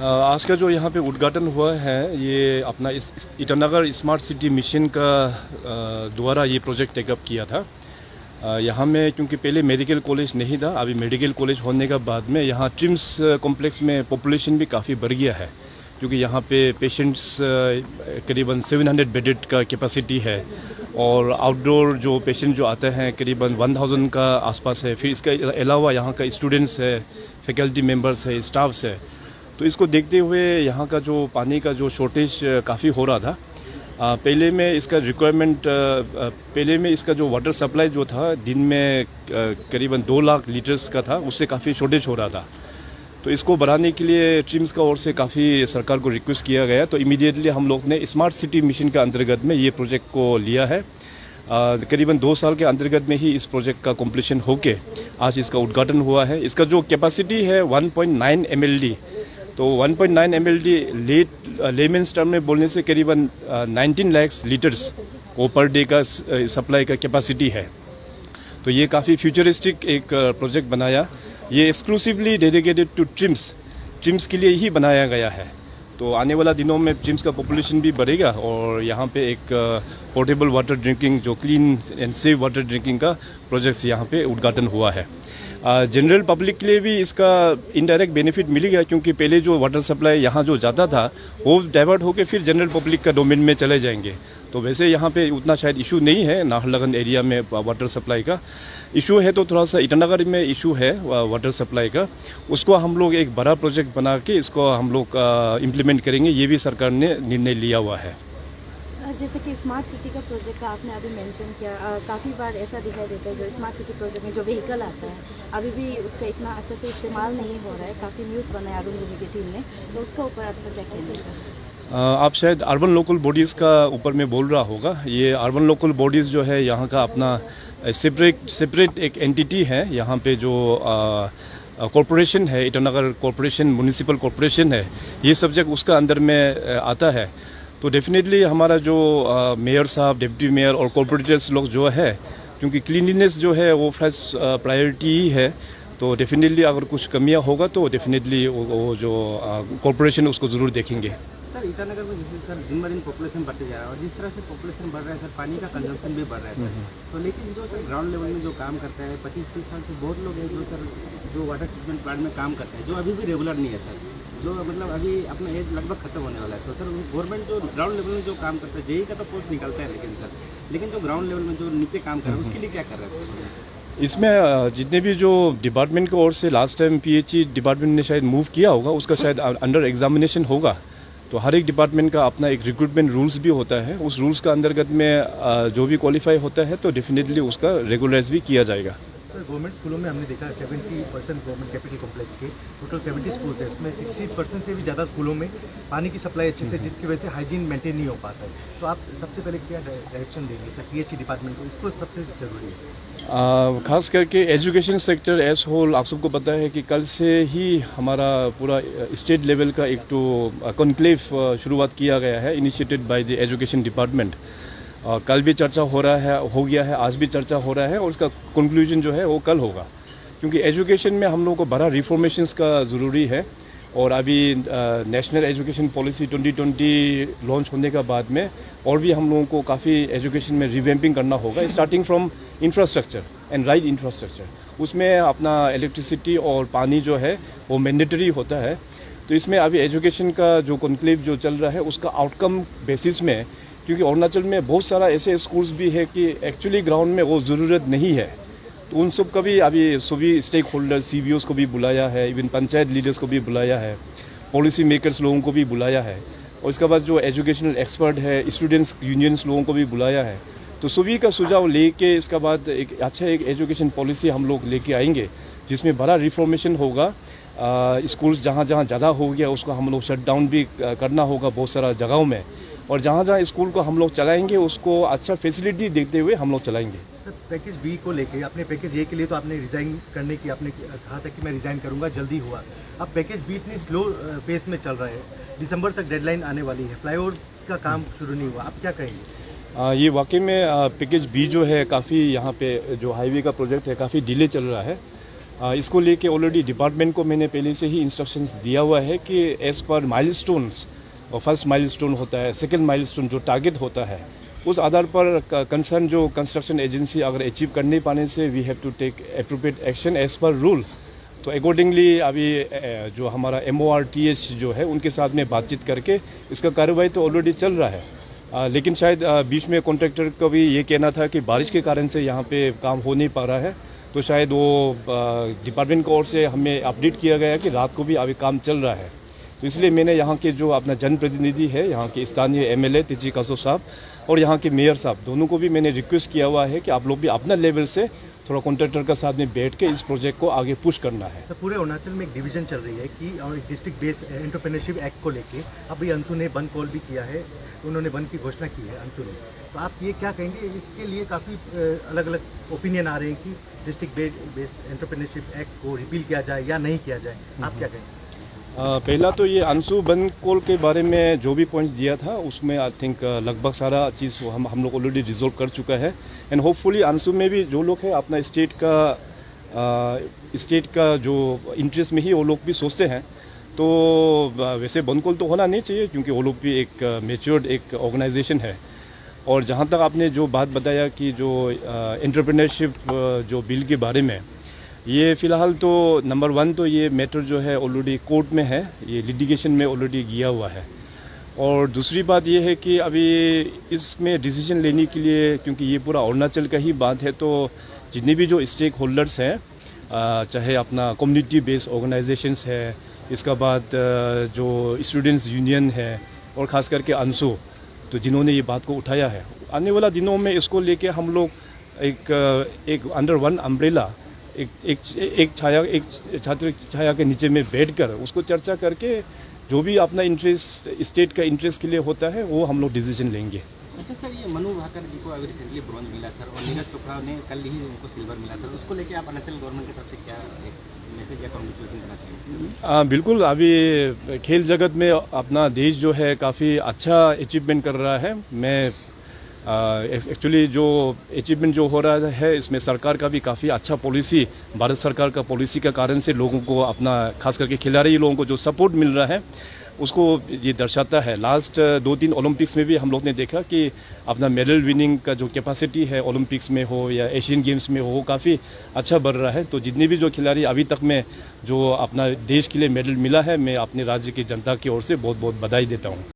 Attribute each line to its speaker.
Speaker 1: आज का जो यहाँ पे उद्घाटन हुआ है ये अपना इस ईटानगर स्मार्ट सिटी मिशन का द्वारा ये प्रोजेक्ट टेकअप किया था। यहाँ में क्योंकि पहले मेडिकल कॉलेज नहीं था, अभी मेडिकल कॉलेज होने का बाद में यहाँ ट्रिम्स कॉम्प्लेक्स में पॉपुलेशन भी काफ़ी बढ़ गया है, क्योंकि यहाँ पे पेशेंट्स करीबन 700 बेडेड का कैपेसिटी है और आउटडोर जो पेशेंट जो आते हैं करीबन 1000 का आसपास है। फिर इसके अलावा यहाँ का स्टूडेंट्स है, फैकल्टी मेंबर्स है, स्टाफ्स है। तो इसको देखते हुए यहाँ का जो पानी का जो शॉर्टेज काफ़ी हो रहा था। पहले में इसका जो वाटर सप्लाई जो था दिन में करीबन 2 लाख लीटर्स का था, उससे काफ़ी शॉर्टेज हो रहा था। तो इसको बढ़ाने के लिए ट्रिम्स का ओर से काफ़ी सरकार को रिक्वेस्ट किया गया, तो इमीडिएटली हम लोग ने स्मार्ट सिटी मिशन के अंतर्गत में ये प्रोजेक्ट को लिया है। करीबन 2 साल के अंतर्गत में ही इस प्रोजेक्ट का कंप्लीशन होके आज इसका उद्घाटन हुआ है। इसका जो कैपेसिटी है 1.9 MLD, तो 1.9 MLD लेमेंस टर्म में बोलने से करीबन 19 लाख लीटर्स वो पर डे का सप्लाई का कैपेसिटी है। तो ये काफ़ी फ्यूचरिस्टिक एक प्रोजेक्ट बनाया। ये एक्सक्लूसिवली डेडिकेटेड टू ट्रिम्स के लिए ही बनाया गया है। तो आने वाला दिनों में ट्रिम्स का पॉपुलेशन भी बढ़ेगा और यहाँ पे एक पोर्टेबल वाटर ड्रिंकिंग, जो clean and safe water drinking का प्रोजेक्ट्स यहाँ पे उद्घाटन हुआ है। जनरल पब्लिक के लिए भी इसका इनडायरेक्ट बेनिफिट मिलेगा, क्योंकि पहले जो वाटर सप्लाई यहाँ जो जाता था वो डाइवर्ट होकर फिर जनरल पब्लिक का डोमेन में चले जाएंगे। तो वैसे यहाँ पे उतना शायद इशू नहीं है नाहरलगुन एरिया में वाटर सप्लाई का। इशू है तो थोड़ा सा ईटानगर में इशू है वाटर सप्लाई का। उसको हम लोग एक बड़ा प्रोजेक्ट बना के इसको हम लोग इम्प्लीमेंट करेंगे, ये भी सरकार ने निर्णय लिया हुआ है।
Speaker 2: जैसे कि स्मार्ट सिटी का प्रोजेक्ट का आपने अभी मेंशन किया, काफ़ी बार ऐसा दिखाई देता है जो स्मार्ट सिटी प्रोजेक्ट में जो व्हीकल आता है अभी भी उसका इतना अच्छे से इस्तेमाल नहीं हो रहा है। काफ़ी न्यूज़ बनाया अरुण रूबी की टीम ने, तो उसका ऊपर आपका क्या कहना है सर?
Speaker 1: आप शायद अर्बन लोकल बॉडीज़ का ऊपर में बोल रहा होगा। ये अर्बन लोकल बॉडीज़ जो है यहाँ का अपना सेपरेट एक एंटिटी है। यहाँ पे जो कॉरपोरेशन है, ईटानगर कॉरपोरेशन, म्यूनिसिपल कॉरपोरेशन है, ये सब्जेक्ट उसका अंदर में आता है। तो डेफिनेटली हमारा जो मेयर साहब, डिप्टी मेयर और कॉरपोरेटर्स लोग जो है, क्योंकि क्लीनलीनेस जो है वो फर्स्ट प्रायोरिटी ही है, तो डेफिनेटली अगर कुछ कमियां होगा तो डेफिनेटली वो जो कॉरपोरेशन उसको ज़रूर देखेंगे।
Speaker 3: सर, ईटानगर में जैसे सर दिन ब दिन पॉपुलेशन बढ़ते जा रहा है और जिस तरह से पॉपुलेशन बढ़ रहा है सर, पानी का कंजम्पशन भी बढ़ रहा है सर। तो लेकिन जो सर ग्राउंड लेवल में जो काम करता है 25-30 साल से बहुत लोग हैं जो सर जो वाटर ट्रीटमेंट प्लांट में काम करते हैं, जो अभी भी रेगुलर नहीं है सर, जो मतलब अभी अपना एज लगभग खत्म होने वाला है। तो सर गवर्नमेंट जो ग्राउंड लेवल में जो काम करता है, जेई का तो पोस्ट निकलता है, लेकिन जो ग्राउंड लेवल में जो नीचे काम कर रहा है उसके लिए क्या कर रहा है सर?
Speaker 1: इसमें जितने भी जो डिपार्टमेंट की ओर से लास्ट टाइम PHE डिपार्टमेंट ने शायद मूव किया होगा, उसका शायद अंडर एग्जामिनेशन होगा। तो हर एक डिपार्टमेंट का अपना एक रिक्रूटमेंट रूल्स भी होता है। उस रूल्स का अंतर्गत में जो भी क्वालिफाई होता है तो डेफिनेटली उसका रेगुलराइज भी किया जाएगा।
Speaker 4: सर, गवर्नमेंट स्कूलों में हमने देखा 70% गवर्नमेंट कैपिटल कॉम्प्लेक्स के टोटल 70 स्कूल्स है, उसमें 60% से भी ज़्यादा स्कूलों में पानी की सप्लाई अच्छे से, जिसकी वजह से हाइजीन मेंटेन नहीं हो पाता है। तो आप सबसे पहले क्या डायरेक्शन देंगे सर PHE डिपार्टमेंट को? इसको सबसे ज़रूरी है।
Speaker 1: खास करके एजुकेशन सेक्टर एज होल, आप सबको पता है कि कल से ही हमारा पूरा स्टेट लेवल का एक तो कॉन्क्लेव शुरुआत किया गया है, initiated by the education department. कल भी चर्चा हो गया है, आज भी चर्चा हो रहा है और उसका कंक्लूजन जो है वो कल होगा, क्योंकि एजुकेशन में हम लोगों को बड़ा रिफॉर्मेशंस का ज़रूरी है। और अभी नेशनल एजुकेशन पॉलिसी 2020 लॉन्च होने के बाद में और भी हम लोगों को काफ़ी एजुकेशन में रिवैम्पिंग करना होगा, starting from infrastructure and right infrastructure. उसमें अपना इलेक्ट्रिसिटी और पानी जो है वो मैंडेटरी होता है। तो इसमें अभी एजुकेशन का जो कॉन्क्लेव जो चल रहा है उसका आउटकम बेसिस में, क्योंकि अरुणाचल में बहुत सारा ऐसे स्कूल्स भी है कि एक्चुअली ग्राउंड में वो ज़रूरत नहीं है, तो उन सब का भी अभी सभी स्टेक होल्डर CBOs को भी बुलाया है, इवन पंचायत लीडर्स को भी बुलाया है, पॉलिसी मेकर्स लोगों को भी बुलाया है, और इसके बाद जो एजुकेशनल एक्सपर्ट है, स्टूडेंट्स यूनियंस लोगों को भी बुलाया है। तो सभी का सुझाव लेके इसके बाद एक अच्छा एक एजुकेशन पॉलिसी हम लोग लेके आएंगे, जिसमें बड़ा रिफॉर्मेशन होगा। स्कूल्स जहाँ ज़्यादा हो गया उसको हम लोग शट डाउन भी करना होगा बहुत सारा जगहों में, और जहाँ स्कूल को हम लोग चलाएंगे उसको अच्छा फैसिलिटी देखते हुए हम लोग चलाएंगे।
Speaker 4: सर, पैकेज B को लेके अपने पैकेज A के लिए तो आपने रिज़ाइन करने की आपने कहा था कि मैं रिज़ाइन करूंगा, जल्दी हुआ। अब पैकेज B इतनी स्लो पेस में चल रहा है, दिसंबर तक डेडलाइन आने वाली है, फ्लाईओवर का काम शुरू नहीं हुआ, आप क्या कहेंगे?
Speaker 1: ये वाकई में पैकेज B जो है काफ़ी यहाँ पे जो हाईवे का प्रोजेक्ट है काफ़ी डिले चल रहा है। इसको लेके ऑलरेडी डिपार्टमेंट को मैंने पहले से ही इंस्ट्रक्शंस दिया हुआ है कि एज़ पर माइलस्टोन्स, और फर्स्ट माइलस्टोन होता है, सेकंड माइलस्टोन जो टारगेट होता है, उस आधार पर कंसर्न जो कंस्ट्रक्शन एजेंसी अगर अचीव कर नहीं पाने से we have to take appropriate action as per rule. तो अकॉर्डिंगली अभी जो हमारा MORTH जो है उनके साथ में बातचीत करके इसका कार्रवाई तो ऑलरेडी चल रहा है। लेकिन शायद बीच में कॉन्ट्रैक्टर का भी ये कहना था कि बारिश के कारण से यहाँ पे काम हो नहीं पा रहा है, तो शायद वो डिपार्टमेंट की ओर से हमें अपडेट किया गया कि रात को भी अभी काम चल रहा है। तो इसलिए मैंने यहाँ के जो अपना जनप्रतिनिधि है, यहाँ के स्थानीय MLA तेजी कासो साहब और यहाँ के मेयर साहब, दोनों को भी मैंने रिक्वेस्ट किया हुआ है कि आप लोग भी अपना लेवल से थोड़ा कॉन्ट्रैक्टर का साथ में बैठ के इस प्रोजेक्ट को आगे पुश करना है।
Speaker 4: सर, पूरे अरुणाचल में एक डिवीजन चल रही है कि और एक डिस्ट्रिक्ट बेस एंटरप्रेन्योरशिप एक्ट को लेके अभी अंशु ने बंद कॉल भी किया है, उन्होंने बंद की घोषणा की है अंशु ने। तो आप ये क्या कहेंगे? इसके लिए काफ़ी अलग अलग ओपिनियन आ रहे हैं कि डिस्ट्रिक्ट बेस एंटरप्रेन्योरशिप एक्ट को रिपील किया जाए या नहीं किया जाए, आप क्या कहेंगे?
Speaker 1: पहला तो ये अंशु बंद कॉल के बारे में जो भी पॉइंट्स दिया था उसमें आई थिंक लगभग सारा चीज़ हम लोग ऑलरेडी रिजोल्व कर चुका है। एंड होपफुली अंशु में भी जो लोग हैं अपना स्टेट का जो इंटरेस्ट में ही वो लोग भी सोचते हैं, तो वैसे बंद कॉल तो होना नहीं चाहिए क्योंकि वो लोग भी एक मेच्योर्ड एक ऑर्गेनाइजेशन है। और जहाँ तक आपने जो बात बताया कि जो एंटरप्रेन्योरशिप जो बिल के बारे में, ये फ़िलहाल तो नंबर 1 तो ये मैटर जो है ऑलरेडी कोर्ट में है, ये लिटिगेशन में ऑलरेडी गया हुआ है। और दूसरी बात ये है कि अभी इसमें डिसीजन लेने के लिए, क्योंकि ये पूरा अरुणाचल का ही बात है, तो जितने भी जो स्टेक होल्डर्स हैं, चाहे अपना कम्युनिटी बेस्ड ऑर्गेनाइजेशंस है, इसका बाद जो स्टूडेंट्स यूनियन है और ख़ास करके अंशु, तो जिन्होंने ये बात को उठाया है, आने वाला दिनों में इसको लेके हम लोग एक अंडर वन अम्ब्रेला एक छात्र छाया के नीचे में बैठकर उसको चर्चा करके जो भी अपना इंटरेस्ट स्टेट का इंटरेस्ट के लिए होता है वो हम लोग डिसीजन लेंगे।
Speaker 3: अच्छा सर, ये मनु भाकर जी को अभी रिसेंटली ब्रॉन्ज मिला सर, और नीरज चोपड़ा ने कल ही उनको सिल्वर मिला सर, उसको लेके आप अरुणाचल गवर्नमेंट की तरफ से क्या एक मैसेज या कॉन्ग्रेचुलेसन करना चाहिए?
Speaker 1: बिल्कुल, अभी खेल जगत में अपना देश जो है काफ़ी अच्छा अचीवमेंट कर रहा है। मैं एक्चुअली जो अचीवमेंट जो हो रहा है इसमें सरकार का भी काफ़ी अच्छा पॉलिसी, भारत सरकार का पॉलिसी का कारण से लोगों को अपना खास करके खिलाड़ी लोगों को जो सपोर्ट मिल रहा है उसको ये दर्शाता है। लास्ट 2-3 ओलंपिक्स में भी हम लोग ने देखा कि अपना मेडल विनिंग का जो कैपेसिटी है ओलंपिक्स में हो या एशियन गेम्स में हो, वो काफ़ी अच्छा बढ़ रहा है। तो जितने भी जो खिलाड़ी अभी तक में जो अपना देश के लिए मेडल मिला है, मैं अपने राज्य की जनता की ओर से बहुत बहुत बधाई देता हूँ।